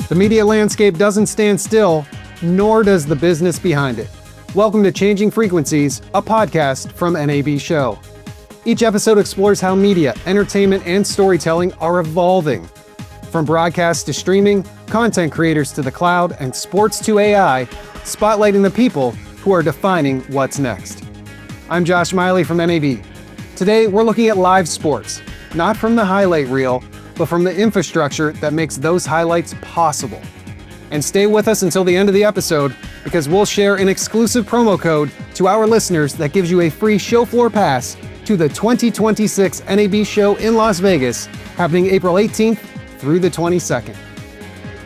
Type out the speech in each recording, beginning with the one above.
The media landscape doesn't stand still, nor does the business behind it. Welcome to Changing Frequencies, a podcast from NAB Show. Each episode explores how media, entertainment, and storytelling are evolving. From broadcast to streaming, content creators to the cloud, and sports to AI, spotlighting the people who are defining what's next. I'm Josh Miley from NAB. Today, we're looking at live sports, not from the highlight reel, but from the infrastructure that makes those highlights possible. And stay with us until the end of the episode, because we'll share an exclusive promo code to our listeners that gives you a free show floor pass to the 2026 NAB show in Las Vegas, happening April 18th through the 22nd.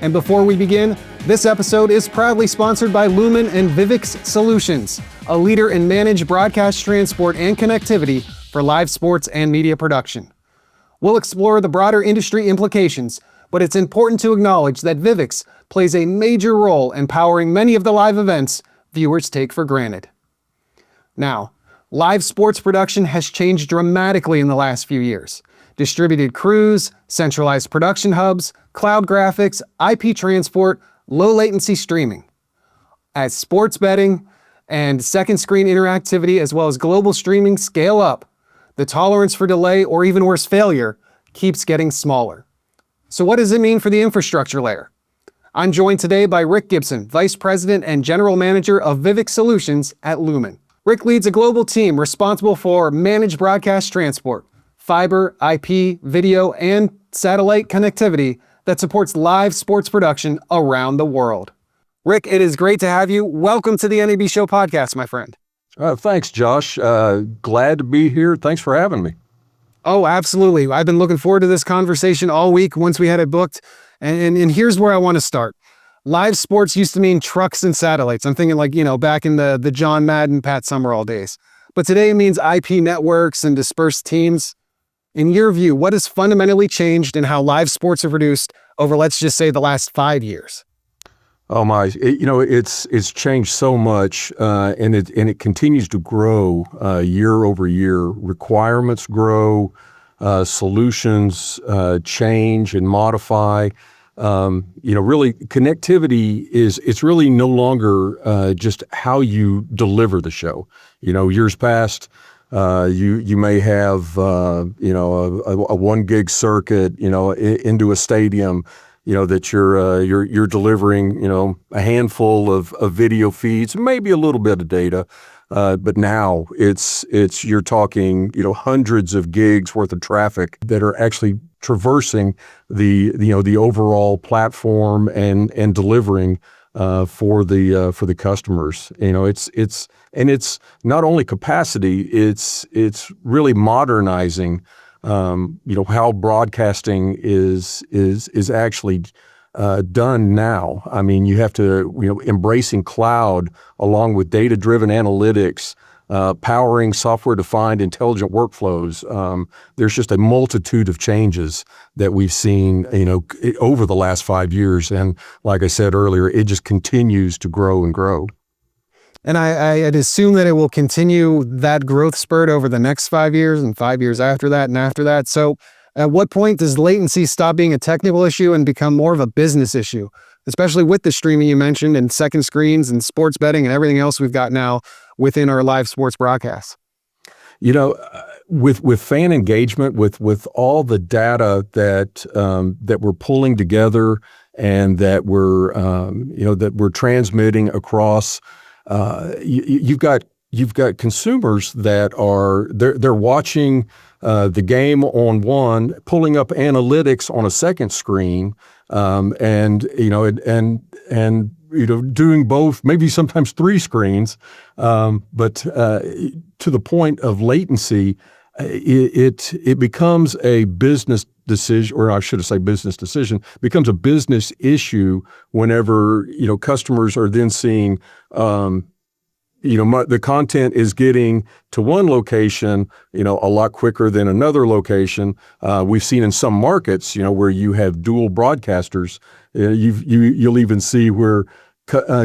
And before we begin, this episode is proudly sponsored by Lumen and Vivix Solutions, a leader in managed broadcast transport and connectivity for live sports and media production. We'll explore the broader industry implications, but it's important to acknowledge that Vivix plays a major role in powering many of the live events viewers take for granted. Now, live sports production has changed dramatically in the last few years. Distributed crews, centralized production hubs, cloud graphics, IP transport, low latency streaming. As sports betting and second screen interactivity as well as global streaming scale up, the tolerance for delay or even worse failure keeps getting smaller. So what does it mean for the infrastructure layer? I'm joined today by Rick Gibson, Vice President and General Manager of Vivix Solutions at Lumen. Rick leads a global team responsible for managed broadcast transport, fiber, IP, video, and satellite connectivity that supports live sports production around the world. Rick, it is great to have you. Welcome to the NAB Show podcast, my friend. Thanks, Josh. Glad to be here. Thanks for having me. Oh, absolutely. I've been looking forward to this conversation all week once we had it booked. And here's where I want to start. Live sports used to mean trucks and satellites. I'm thinking back in the John Madden, Pat Summerall days. But today it means IP networks and dispersed teams. In your view, what has fundamentally changed in how live sports are produced over, let's just say, the last 5 years? Oh my! It's changed so much, and it continues to grow year over year. Requirements grow, solutions change and modify. Really, connectivity it's really no longer just how you deliver the show. Years past, you may have a 1 gig circuit, into a stadium. That you're delivering, a handful of video feeds, maybe a little bit of data, but now you're talking, hundreds of gigs worth of traffic that are actually traversing the overall platform and delivering for the customers. It's not only capacity, it's really modernizing. How broadcasting is actually done now. I mean, you have to, embracing cloud along with data-driven analytics, powering software-defined intelligent workflows. There's just a multitude of changes that we've seen, over the last 5 years. And like I said earlier, it just continues to grow and grow. And I'd assume that it will continue that growth spurt over the next 5 years and 5 years after that and after that. So at what point does latency stop being a technical issue and become more of a business issue, especially with the streaming you mentioned and second screens and sports betting and everything else we've got now within our live sports broadcasts? With fan engagement, with all the data that we're pulling together and that we're transmitting across. You've got consumers that they're watching the game on one, pulling up analytics on a second screen, and doing both, maybe sometimes 3 screens, but to the point of latency, it becomes a business decision, or I should say business decision, becomes a business issue whenever, customers are then seeing, the content is getting to one location, a lot quicker than another location. We've seen in some markets, where you have dual broadcasters, you'll even see where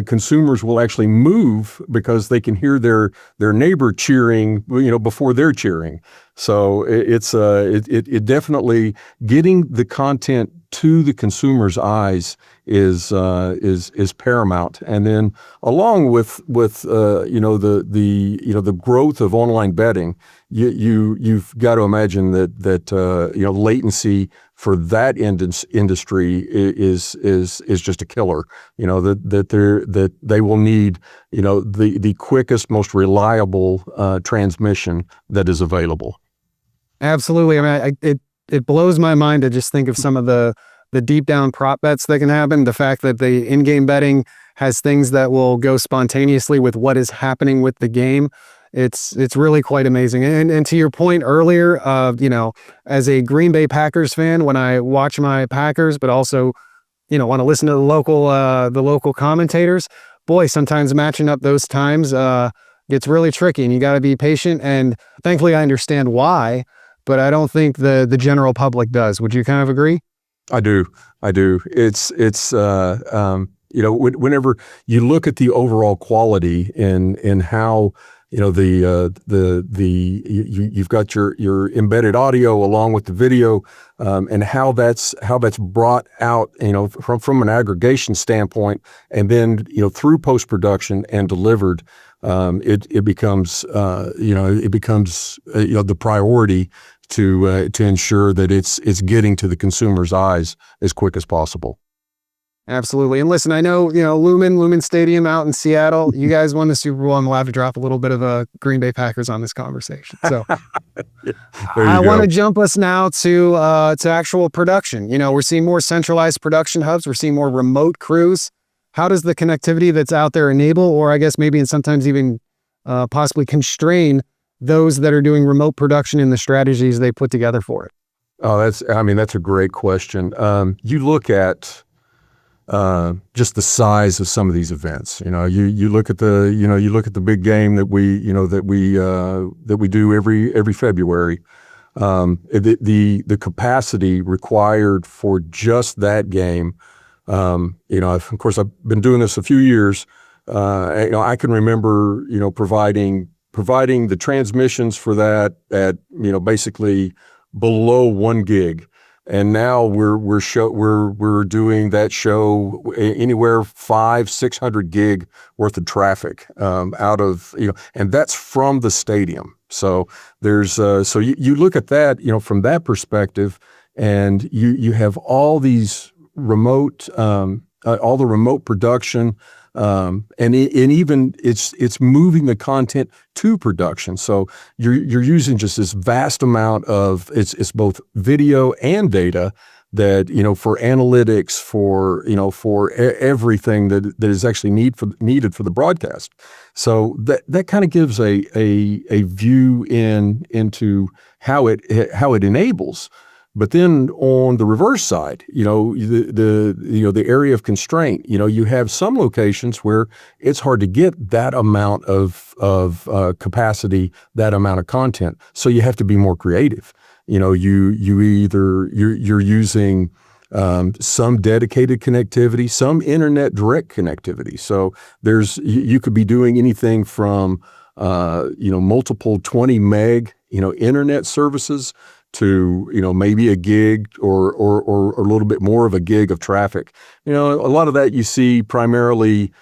consumers will actually move because they can hear their neighbor cheering, before they're cheering. So it definitely getting the content to the consumer's eyes is paramount. And then along with the growth of online betting, you've got to imagine that latency for that industry is just a killer. That they will need the quickest, most reliable transmission that is available. Absolutely. I mean, it blows my mind to just think of some of the deep down prop bets that can happen. The fact that the in-game betting has things that will go spontaneously with what is happening with the game. It's really quite amazing. And to your point earlier of, as a Green Bay Packers fan, when I watch my Packers, but also, want to listen to the local commentators, boy, sometimes matching up those times gets really tricky, and you got to be patient. And thankfully I understand why, but I don't think the general public does. Would you kind of agree? I do. Whenever you look at the overall quality in how you've got your embedded audio along with the video, and how that's brought out from an aggregation standpoint, and then through post production and delivered, it becomes the priority to ensure that it's getting to the consumer's eyes as quick as possible. Absolutely. And listen, I know, Lumen Stadium out in Seattle, you guys won the Super Bowl. I'm allowed to drop a little bit of a Green Bay Packers on this conversation. So I want to jump us now to actual production. We're seeing more centralized production hubs. We're seeing more remote crews. How does the connectivity that's out there enable, or I guess maybe and sometimes even possibly constrain those that are doing remote production in the strategies they put together for it? Oh, that's a great question. You look at just the size of some of these events. You look at the big game that we do every February. The capacity required for just that game. Of course, I've been doing this a few years. I can remember providing the transmissions for that at basically below 1 gig. And now we're doing that show anywhere 500-600 gig worth of traffic out of and that's from the stadium. So there's so you look at that from that perspective, and you have all these remote all the remote production. And even it's moving the content to production. So you're using just this vast amount of it's both video and data that for analytics, for everything that is actually needed for the broadcast. So that kind of gives a view into how it enables. But then on the reverse side, the area of constraint, you have some locations where it's hard to get that amount of capacity, that amount of content. So you have to be more creative. You're using some dedicated connectivity, some internet direct connectivity. So you could be doing anything from multiple 20 meg internet services to maybe a gig or a little bit more of a gig of traffic. A lot of that you see primarily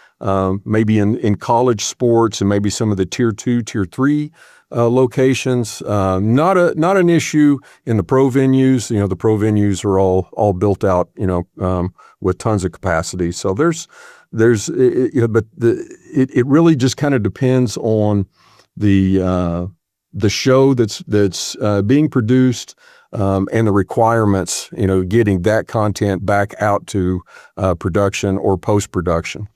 maybe in college sports and maybe some of the tier 2, tier 3 locations. Not an issue in the pro venues. The pro venues are all built out with tons of capacity. So but it really just kind of depends on the show that's being produced, and the requirements, getting that content back out to production or post-production.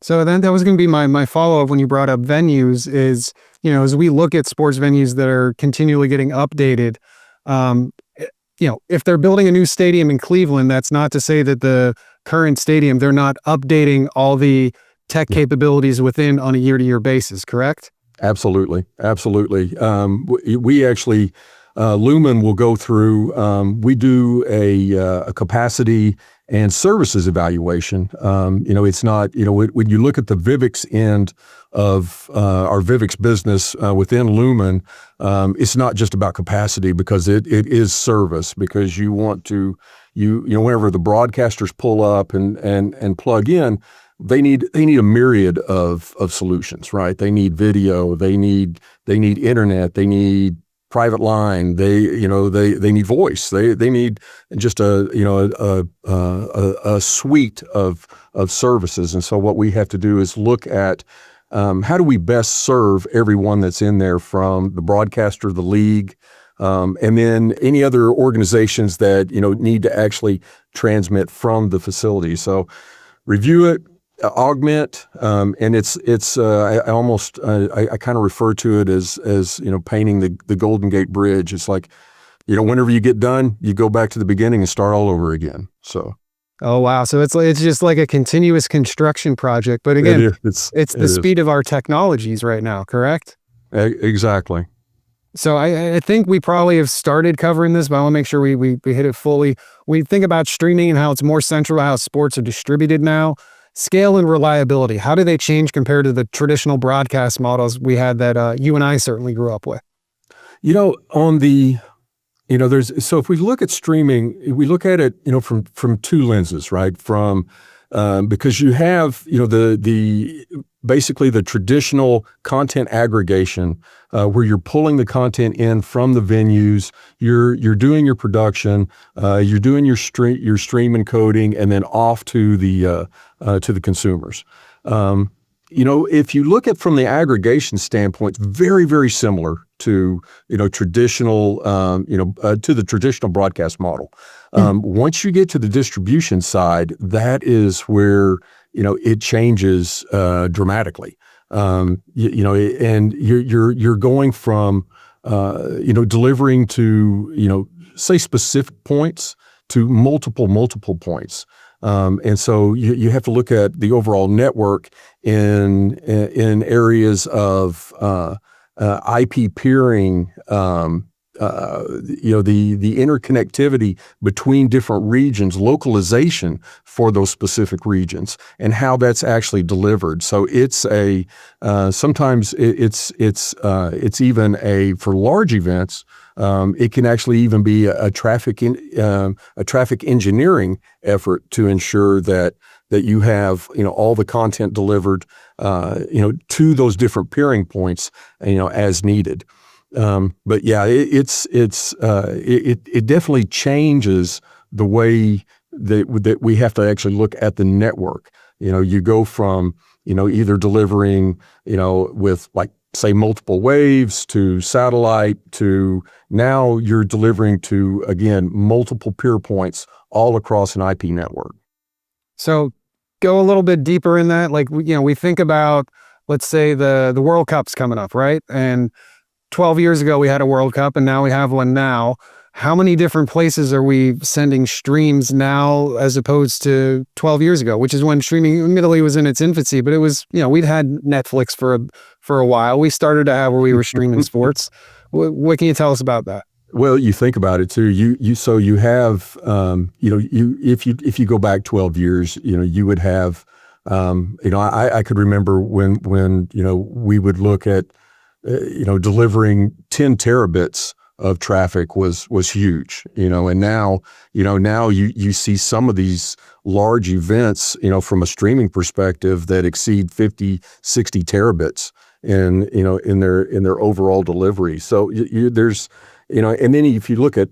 So then that was going to be my follow-up when you brought up venues is, as we look at sports venues that are continually getting updated, if they're building a new stadium in Cleveland, that's not to say that the current stadium, they're not updating all the tech capabilities within on a year-to-year basis, correct? Absolutely. We actually, Lumen will go through. We do a capacity and services evaluation. It's not, when you look at the Vivix end of our Vivix business within Lumen, it's not just about capacity, because it is service, because you want to, whenever the broadcasters pull up and plug in, they need a myriad of solutions, right? They need video, they need internet, they need private line, they need voice, they need just a suite of services. And so what we have to do is look at how do we best serve everyone that's in there, from the broadcaster, the league, and then any other organizations that need to actually transmit from the facility. So review it, augment, and it's I almost I kind of refer to it as painting the Golden Gate Bridge. It's like, whenever you get done, you go back to the beginning and start all over again. So. Oh, wow. So it's just like a continuous construction project. But again, it's the speed of our technologies right now, correct? Exactly. So I think we probably have started covering this, but I want to make sure we hit it fully. We think about streaming and how it's more central to how sports are distributed now. Scale and reliability, how do they change compared to the traditional broadcast models we had that you and I certainly grew up with? So if we look at streaming, we look at it, from two lenses, right? Because you have, basically the traditional content aggregation, where you're pulling the content in from the venues, you're doing your production, you're doing your stream encoding, and then off to the consumers. If you look at from the aggregation standpoint, very, very similar to traditional to the traditional broadcast model. Once you get to the distribution side, that is where it changes dramatically. And you're going from delivering to say specific points to multiple points. And so you have to look at the overall network in areas of IP peering, the interconnectivity between different regions, localization for those specific regions, and how that's actually delivered. So it's sometimes it's even for large events. It can actually even be a traffic engineering effort to ensure that you have all the content delivered to those different peering points as needed. But yeah, it definitely changes the way that we have to actually look at the network. You go from either delivering with, like, say, multiple waves, to satellite, to now you're delivering to, again, multiple peer points all across an IP network. So go a little bit deeper in that. Like, we think about, let's say the World Cup's coming up, right? And 12 years ago we had a World Cup, and now we have one now. How many different places are we sending streams now as opposed to 12 years ago, which is when streaming admittedly was in its infancy, but it was, we'd had Netflix for a while. We started to have where we were streaming sports. What can you tell us about that? Well, you think about it too. You have, if you go back 12 years, you would have, I could remember when we would look at, delivering 10 terabits of traffic was huge, and now you see some of these large events, from a streaming perspective, that exceed 50, 60 terabits in their overall delivery. So there's, and then if you look at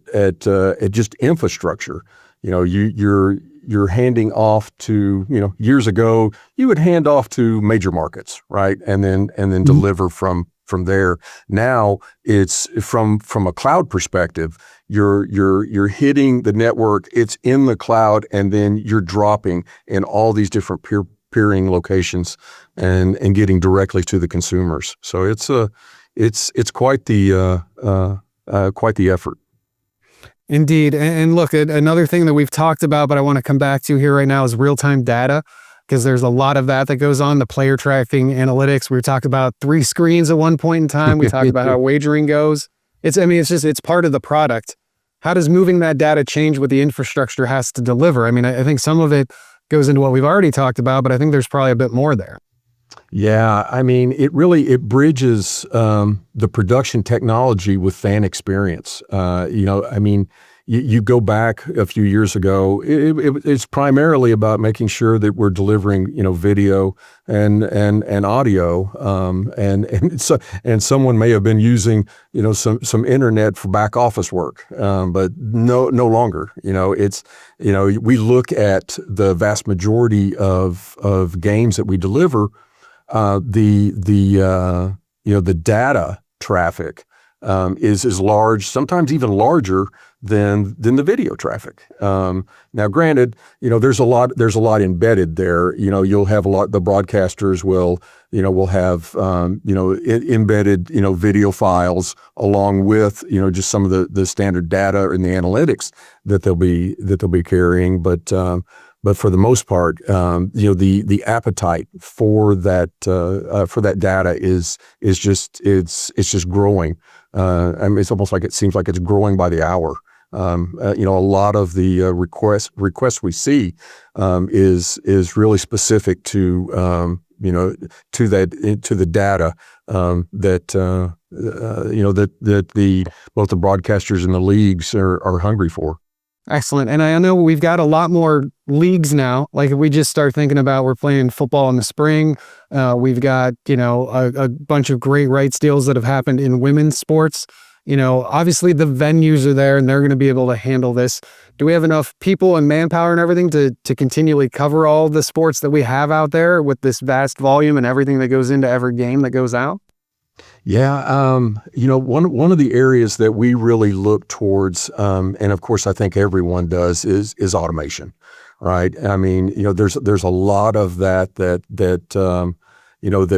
just infrastructure, you're handing off to, years ago you would hand off to major markets, right? And then deliver from there. Now it's from a cloud perspective, you're hitting the network, it's in the cloud, and then you're dropping in all these different peering locations and getting directly to the consumers. So it's quite the effort. Indeed. And look, another thing that we've talked about, but I want to come back to here right now, is real-time data, because there's a lot of that goes on, the player tracking analytics. We talked about 3 screens at one point in time. We talked about how wagering goes. It's part of the product. How does moving that data change what the infrastructure has to deliver? I mean, I think some of it goes into what we've already talked about, but I think there's probably a bit more there. Yeah, I mean, it bridges the production technology with fan experience. I mean, you go back a few years ago, it's primarily about making sure that we're delivering, video and audio, and someone may have been using, some internet for back office work, but no longer. We look at the vast majority of games that we deliver. The data traffic is large, sometimes even larger than the video traffic. Now, granted, there's a lot embedded there. You'll have a lot. The broadcasters will have embedded video files along with just some of the standard data and the analytics that they'll be carrying, but for the most part, the appetite for that data is just growing. I mean, it's almost like it seems like it's growing by the hour. A lot of the requests we see is really specific to the data that both the broadcasters and the leagues are hungry for. Excellent. And I know we've got a lot more leagues now. Like if we just start thinking about we're playing football in the spring, we've got, a bunch of great rights deals that have happened in women's sports. Obviously the venues are there and they're going to be able to handle this. Do we have enough people and manpower and everything to continually cover all the sports that we have out there with this vast volume and everything that goes into every game that goes out? Yeah, one of the areas that we really look towards, and of course I think everyone does, is automation, right? I mean, there's a lot of that that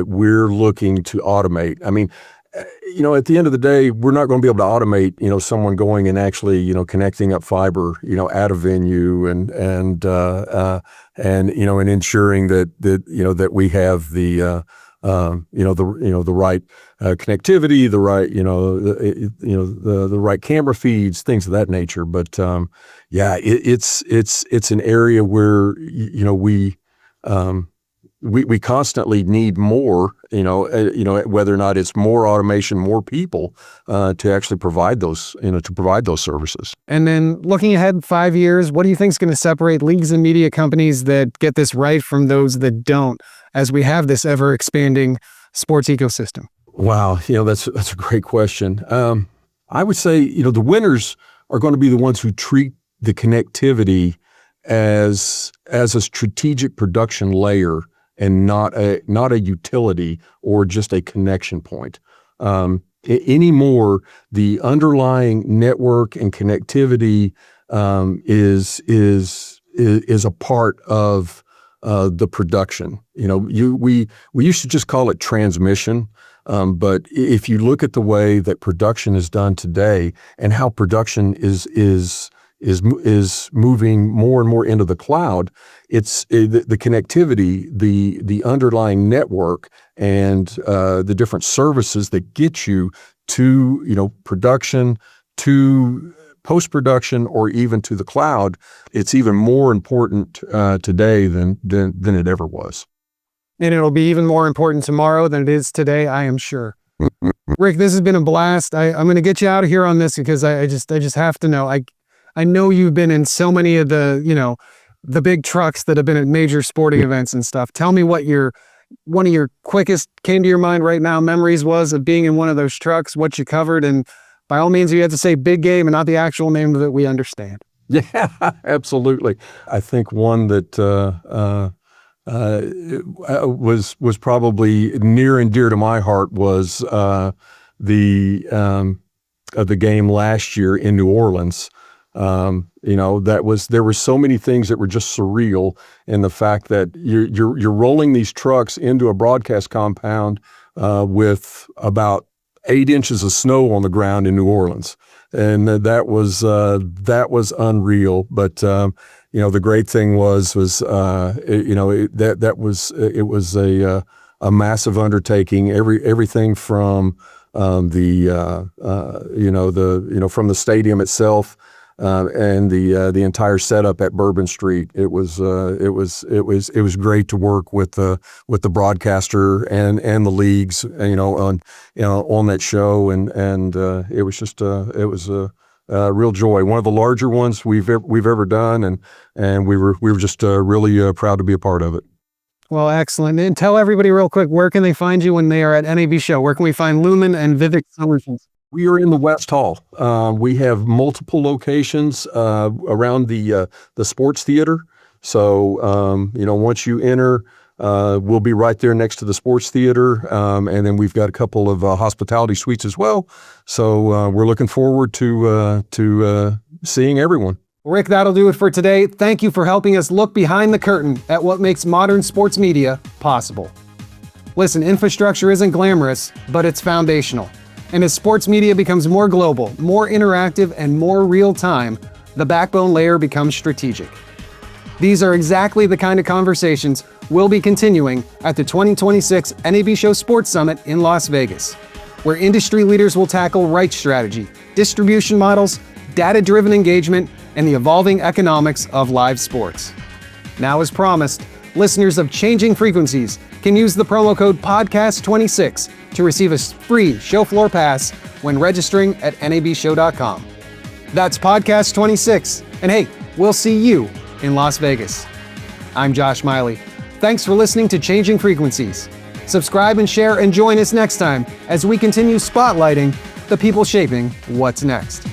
we're looking to automate. I mean, at the end of the day, we're not going to be able to automate, someone going and actually, connecting up fiber, at a venue and ensuring that we have the right connectivity, the right the right camera feeds, things of that nature. But it's an area where we constantly need more. Whether or not it's more automation, more people to actually provide those services. And then looking ahead 5 years, what do you think is going to separate leagues and media companies that get this right from those that don't, as we have this ever expanding sports ecosystem? Wow, that's a great question. I would say the winners are going to be the ones who treat the connectivity as a strategic production layer and not a utility or just a connection point. Anymore, the underlying network and connectivity is a part of the production. We used to just call it transmission, but if you look at the way that production is done today and how production is moving more and more into the cloud, it's the connectivity, the underlying network, and the different services that get you to production, to post-production, or even to the cloud. It's even more important today than it ever was. And it'll be even more important tomorrow than it is today, I am sure. Rick, this has been a blast. I'm going to get you out of here on this because I just have to know. I know you've been in so many of the big trucks that have been at major sporting events and stuff. Tell me what one of your quickest came to your mind right now memories was of being in one of those trucks, what you covered, and by all means, you have to say big game and not the actual name of it. We understand. Yeah, absolutely. I think one that was probably near and dear to my heart was the game last year in New Orleans. There were so many things that were just surreal in the fact that you're rolling these trucks into a broadcast compound with about 8 inches of snow on the ground in New Orleans, and that was unreal. But the great thing was it was a massive undertaking. Everything from from the stadium itself. And the entire setup at Bourbon Street. It was great to work with the broadcaster and the leagues, on that show, and it was just it was a real joy. One of the larger ones we've ever done, and we were just really proud to be a part of it. Well, excellent. And tell everybody real quick, where can they find you when they are at NAB Show? Where can we find Lumen and Vivek Solutions? We are in the West Hall. We have multiple locations around the sports theater. So, once you enter, we'll be right there next to the sports theater. And then we've got a couple of hospitality suites as well. So we're looking forward to seeing everyone. Rick, that'll do it for today. Thank you for helping us look behind the curtain at what makes modern sports media possible. Listen, infrastructure isn't glamorous, but it's foundational. And as sports media becomes more global, more interactive, and more real-time, the backbone layer becomes strategic. These are exactly the kind of conversations we'll be continuing at the 2026 NAB Show Sports Summit in Las Vegas, where industry leaders will tackle rights strategy, distribution models, data-driven engagement, and the evolving economics of live sports. Now, as promised, listeners of Changing Frequencies can use the promo code PODCAST26 to receive a free show floor pass when registering at nabshow.com. That's PODCAST26, and hey, we'll see you in Las Vegas. I'm Josh Miley. Thanks for listening to Changing Frequencies. Subscribe and share and join us next time as we continue spotlighting the people shaping what's next.